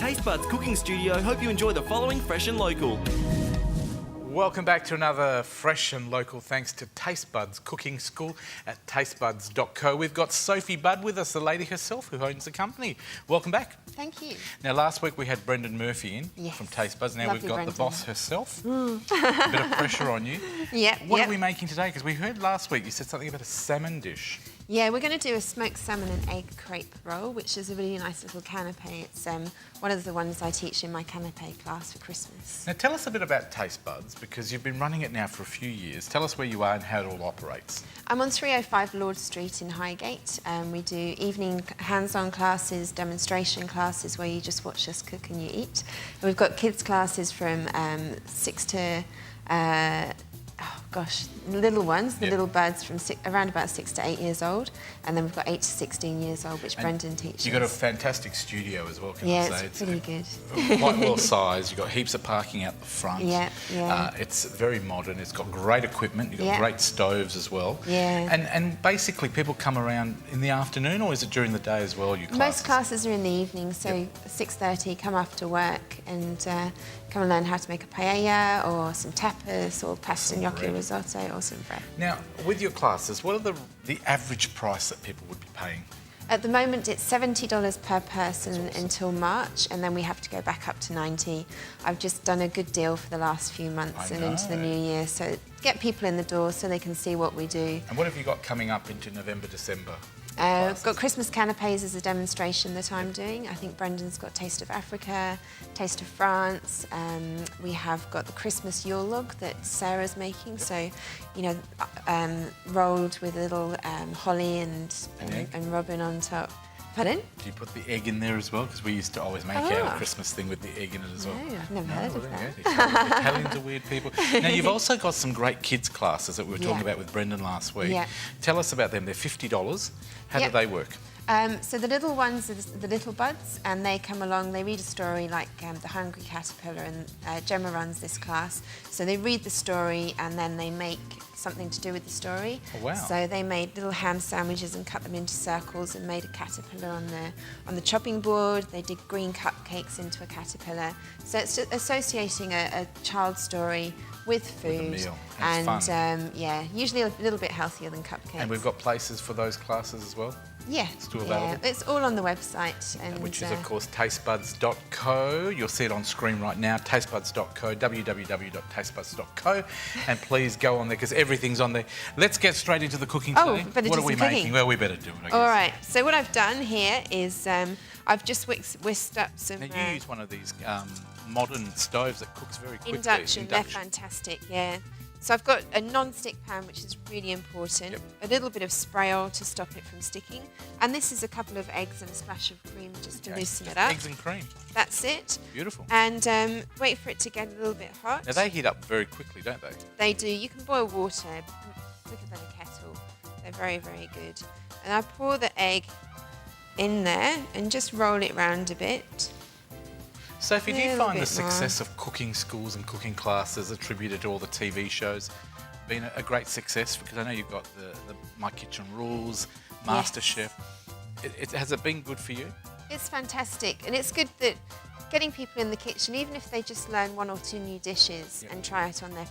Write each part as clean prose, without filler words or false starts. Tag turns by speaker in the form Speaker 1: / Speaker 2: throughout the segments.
Speaker 1: Tastebudds Cooking Studio hope you enjoy the following fresh and local.
Speaker 2: Welcome back to another fresh and local thanks to Tastebudds Cooking School at Tastebudds.co. We've got Sophie Budd with us, the lady herself who owns the company. Welcome back.
Speaker 3: Thank you.
Speaker 2: Now, last week we had Brendan Murphy in from Tastebudds. Now we've got the boss herself. A bit of pressure on you. What are we making today? Because we heard last week you said something about a salmon dish.
Speaker 3: Yeah, we're going to do a smoked salmon and egg crepe roll, which is a really nice little canape. It's one of the ones I teach in my canape class for Christmas.
Speaker 2: Now, tell us a bit about Tastebudds, because you've been running it now for a few years. Tell us where you are and how it all operates. I'm
Speaker 3: on 305 Lord Street in Highgate. We do evening hands-on classes, demonstration classes where you just watch us cook and you eat. And we've got kids classes from 6 to... little ones, the little buds from around about 6 to 8 years old, and then we've got 8 to 16 years old, which Brendan teaches.
Speaker 2: You've got a fantastic studio as well, can I say?
Speaker 3: It's pretty good.
Speaker 2: Quite well sized. You've got heaps of parking out the front. It's very modern. It's got great equipment. You've got great stoves as well. And basically people come around in the afternoon, or is it during the day as well?
Speaker 3: Most classes are in the evening, so 6:30, come after work and come and learn how to make a paella or some tapas or pasta gnocchi risotto or some bread.
Speaker 2: Now, with your classes, what are the average price that people would be paying?
Speaker 3: At the moment, it's $70 per person until March, and then we have to go back up to $90. I've just done a good deal for the last few months and into the new year, so get people in the door so they can see what we do.
Speaker 2: And what have you got coming up into November, December?
Speaker 3: I've got Christmas canapes as a demonstration that I'm doing. I think Brendan's got Taste of Africa, Taste of France. We have got the Christmas Yule log that Sarah's making. So, you know, rolled with a little holly and robin on top. Pardon?
Speaker 2: Do you put the egg in there as well? Because we used to always make our Christmas thing with the egg in it as well.
Speaker 3: No, I've never heard of that.
Speaker 2: Italians are weird people. Now, you've also got some great kids classes that we were talking about with Brendan last week. Tell us about them. They're $50. How do they work?
Speaker 3: So the little ones are the little buds, and they come along, they read a story like The Hungry Caterpillar, and Gemma runs this class. So they read the story and then they make something to do with the story.
Speaker 2: Oh, wow.
Speaker 3: So they made little ham sandwiches and cut them into circles and made a caterpillar on the chopping board. They did green cupcakes into a caterpillar. So it's just associating a child's story with food.
Speaker 2: With a meal.
Speaker 3: And
Speaker 2: fun.
Speaker 3: usually a little bit healthier than cupcakes.
Speaker 2: And we've got places for those classes as well? Still available?
Speaker 3: It's all on the website.
Speaker 2: Which is, of course, Tastebudds.co. You'll see it on screen right now, Tastebudds.co, www.tastebudds.co. And please go on there, because everything's on there. Let's get straight into the cooking today. What are we making? Well, we better do it, I guess.
Speaker 3: All right. So what I've done here is I've just whisked up some...
Speaker 2: Now, you use one of these modern stoves that cooks very quickly.
Speaker 3: Induction. They're fantastic, So I've got a non-stick pan, which is really important, a little bit of spray oil to stop it from sticking, and this is a couple of eggs and a splash of cream just to loosen it up.
Speaker 2: Eggs and cream.
Speaker 3: That's it.
Speaker 2: Beautiful.
Speaker 3: And wait for it to get a little bit hot.
Speaker 2: Now, they heat up very quickly, don't they?
Speaker 3: They do. You can boil water quicker than a kettle. They're very, very good. And I pour the egg in there and just roll it round a bit.
Speaker 2: Sophie, do you find the success of cooking schools and cooking classes attributed to all the TV shows been a great success? Because I know you've got the My Kitchen Rules, MasterChef. Has it been good for you? It's
Speaker 3: fantastic, and it's good that getting people in the kitchen, even if they just learn 1 or 2 new dishes and try it on their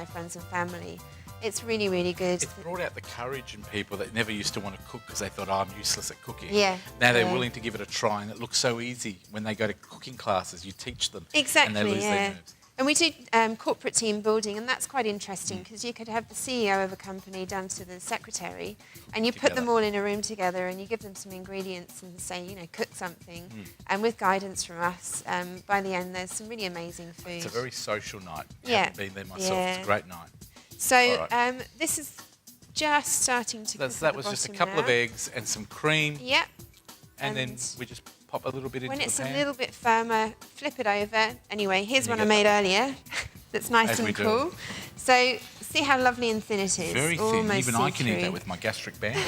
Speaker 3: friends and family, it's really, really good.
Speaker 2: It's brought out the courage in people that never used to want to cook because they thought, I'm useless at cooking.
Speaker 3: Now
Speaker 2: they're willing to give it a try, and it looks so easy when they go to cooking classes. You teach them.
Speaker 3: Exactly,
Speaker 2: and they lose their nerves.
Speaker 3: And we do corporate team building, and that's quite interesting because you could have the CEO of a company down to the secretary, and you put them all in a room together and you give them some ingredients and say, you know, cook something. And with guidance from us, by the end, there's some really amazing food.
Speaker 2: It's a very social night. I haven't been there myself. It's a great night.
Speaker 3: So this is just starting to cook.
Speaker 2: That was just a couple of eggs and some cream. And then we just pop a little bit into the pan.
Speaker 3: When it's a little bit firmer, flip it over. Anyway, here's one I made earlier that's nice and cool. So see how lovely and thin it is.
Speaker 2: Very thin. Even I can eat that with my gastric band.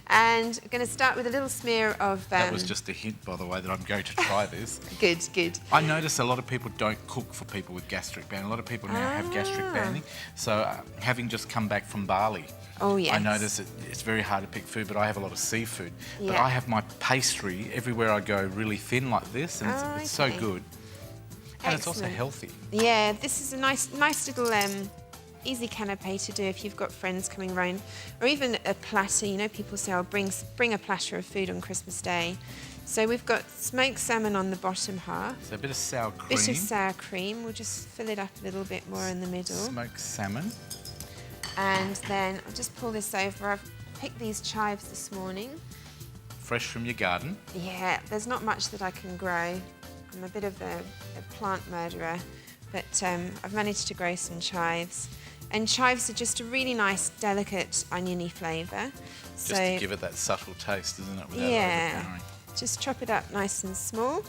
Speaker 3: And we're going to start with a little smear of...
Speaker 2: That was just a hint, by the way, that I'm going to try this.
Speaker 3: Good, good.
Speaker 2: I notice a lot of people don't cook for people with gastric banding. A lot of people now have gastric banding. So having just come back from Bali,
Speaker 3: Oh, yes.
Speaker 2: I notice it's very hard to pick food, but I have a lot of seafood. But
Speaker 3: Yeah.
Speaker 2: I have my pastry everywhere I go really thin like this, and it's so
Speaker 3: okay.
Speaker 2: good. And it's also
Speaker 3: Excellent.
Speaker 2: healthy.
Speaker 3: Yeah, this is a nice little easy canapé to do if you've got friends coming around, or even a platter. You know, people say, "Oh, bring a platter of food on Christmas Day." So we've got smoked salmon on the bottom half.
Speaker 2: So a bit of sour cream.
Speaker 3: Bit of sour cream. We'll just fill it up a little bit more in the middle.
Speaker 2: Smoked salmon.
Speaker 3: And then I'll just pull this over. I've picked these chives this morning.
Speaker 2: Fresh from your garden.
Speaker 3: Yeah, there's not much that I can grow. I'm a bit of a plant murderer, but I've managed to grow some chives. And chives are just a really nice, delicate, oniony flavour.
Speaker 2: Just to give it that subtle taste, isn't it? Without
Speaker 3: yeah,
Speaker 2: overpowering.
Speaker 3: just chop it up nice and small.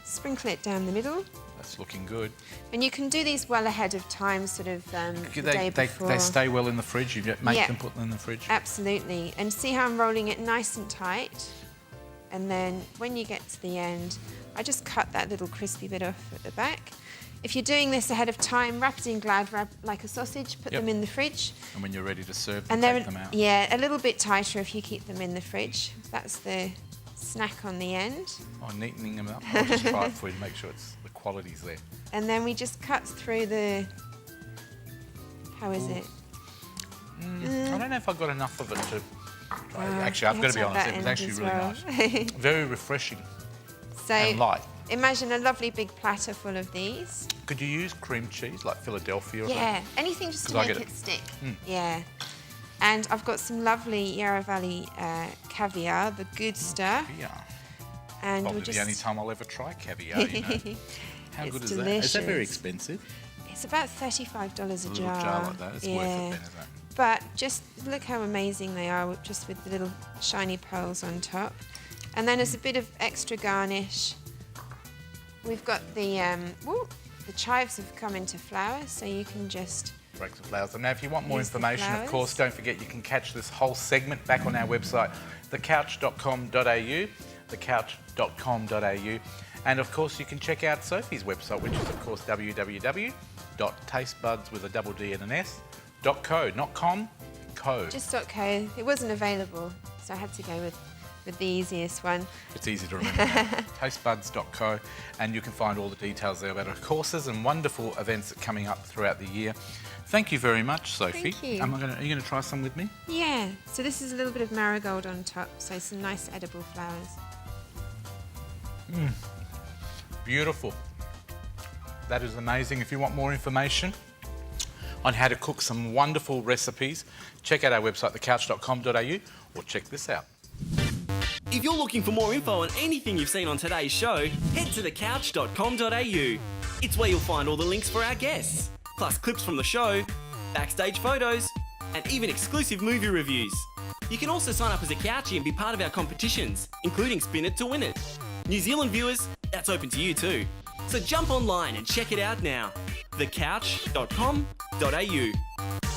Speaker 3: Sprinkle it down the middle.
Speaker 2: That's looking good.
Speaker 3: And you can do these well ahead of time, sort of the day before.
Speaker 2: They stay well in the fridge. You make
Speaker 3: Yeah.
Speaker 2: them, put them in the fridge.
Speaker 3: Absolutely. And see how I'm rolling it nice and tight? And then when you get to the end, I just cut that little crispy bit off at the back. If you're doing this ahead of time, wrap it in Glad wrap like a sausage, put them in the fridge.
Speaker 2: And when you're ready to serve them,
Speaker 3: And
Speaker 2: take
Speaker 3: they're,
Speaker 2: them out.
Speaker 3: yeah, a little bit tighter if you keep them in the fridge. That's the snack on the end.
Speaker 2: Oh, neatening them up. I'll just try it for you to make sure the quality's there.
Speaker 3: And then we just cut through the... How is it?
Speaker 2: I don't know if I got enough of it to... Actually, I've
Speaker 3: you
Speaker 2: got
Speaker 3: have
Speaker 2: to be
Speaker 3: have
Speaker 2: honest,
Speaker 3: that
Speaker 2: it was
Speaker 3: end
Speaker 2: actually
Speaker 3: as
Speaker 2: really
Speaker 3: well.
Speaker 2: nice. Very refreshing
Speaker 3: So
Speaker 2: and light.
Speaker 3: imagine a lovely big platter full of these.
Speaker 2: Could you use cream cheese, like Philadelphia or something?
Speaker 3: Yeah, anything just to
Speaker 2: 'Cause I
Speaker 3: make
Speaker 2: get
Speaker 3: it
Speaker 2: it.
Speaker 3: stick. Yeah. And I've got some lovely Yarra Valley caviar, the good stuff.
Speaker 2: Yeah.
Speaker 3: And
Speaker 2: Probably
Speaker 3: we'll just...
Speaker 2: the only time I'll ever try caviar, you know. How
Speaker 3: It's
Speaker 2: good is that? Is that very
Speaker 3: delicious.
Speaker 2: expensive?
Speaker 3: It's about $35 a
Speaker 2: A little
Speaker 3: jar.
Speaker 2: jar like that, it's worth it then, isn't it?
Speaker 3: But just look how amazing they are, just with the little shiny pearls on top. And then as a bit of extra garnish, we've got the chives have come into flour, so you can just...
Speaker 2: Break some flowers. And now if you want more
Speaker 3: Use the
Speaker 2: information, of
Speaker 3: flowers.
Speaker 2: course, don't forget you can catch this whole segment back on our website, thecouch.com.au, thecouch.com.au. And of course, you can check out Sophie's website, which is of course www.tastebudds with a double D and an S, .co, not com, co.
Speaker 3: Just .co. It wasn't available, so I had to go with the easiest one.
Speaker 2: It's easy to remember now. Tastebudds.co, and you can find all the details there about our courses and wonderful events that are coming up throughout the year. Thank you very much, Sophie.
Speaker 3: Thank you.
Speaker 2: Are you going to try some with me?
Speaker 3: Yeah, so this is a little bit of marigold on top, so some nice edible flowers.
Speaker 2: Beautiful. That is amazing. If you want more information on how to cook some wonderful recipes, check out our website, thecouch.com.au, or check this out.
Speaker 1: If you're looking for more info on anything you've seen on today's show, head to thecouch.com.au. It's where you'll find all the links for our guests, plus clips from the show, backstage photos, and even exclusive movie reviews. You can also sign up as a Couchie and be part of our competitions, including Spin It to Win It. New Zealand viewers, that's open to you too. So jump online and check it out now. thecouch.com.au.